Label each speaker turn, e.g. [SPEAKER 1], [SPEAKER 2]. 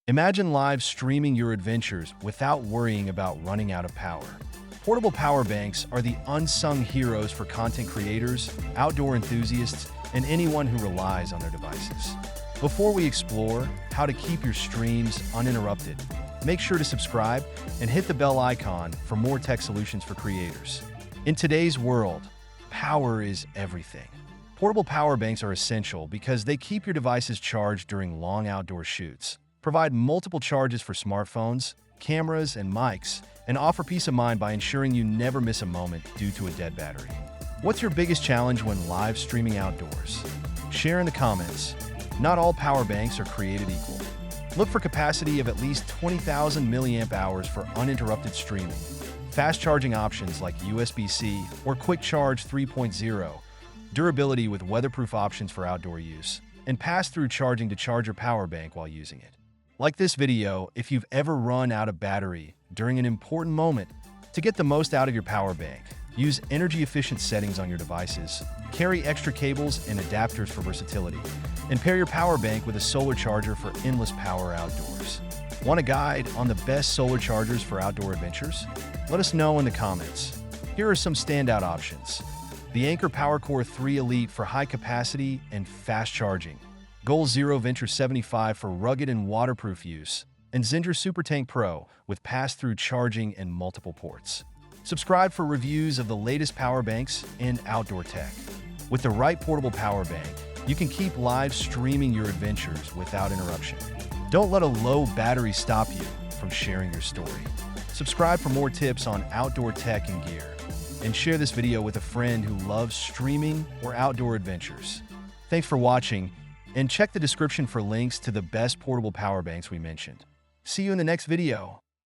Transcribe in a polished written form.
[SPEAKER 1] Imagine live streaming your adventures without worrying about running out of power. Portable power banks are the unsung heroes for content creators, outdoor enthusiasts, and anyone who relies on their devices. Before we explore how to keep your streams uninterrupted, make sure to subscribe and hit the bell icon for more tech solutions for creators. In today's world, power is everything. Portable power banks are essential because they keep your devices charged during long outdoor shoots, provide multiple charges for smartphones, cameras, and mics, and offer peace of mind by ensuring you never miss a moment due to a dead battery. What's your biggest challenge when live streaming outdoors? Share in the comments. Not all power banks are created equal. Look for capacity of at least 20,000 milliamp hours for uninterrupted streaming. Fast charging options like USB-C or Quick Charge 3.0, durability with weatherproof options for outdoor use, and pass-through charging to charge your power bank while using it. Like this video, if you've ever run out of battery during an important moment, to get the most out of your power bank, use energy-efficient settings on your devices, carry extra cables and adapters for versatility, and pair your power bank with a solar charger for endless power outdoors. Want a guide on the best solar chargers for outdoor adventures? Let us know in the comments. Here are some standout options. The Anker PowerCore 3 Elite for high capacity and fast charging, Goal Zero Venture 75 for rugged and waterproof use, and Zinger SuperTank Pro with pass-through charging and multiple ports. Subscribe for reviews of the latest power banks and outdoor tech. With the right portable power bank, you can keep live streaming your adventures without interruption. Don't let a low battery stop you from sharing your story. Subscribe for more tips on outdoor tech and gear, and share this video with a friend who loves streaming or outdoor adventures. Thanks for watching, and check the description for links to the best portable power banks we mentioned. See you in the next video.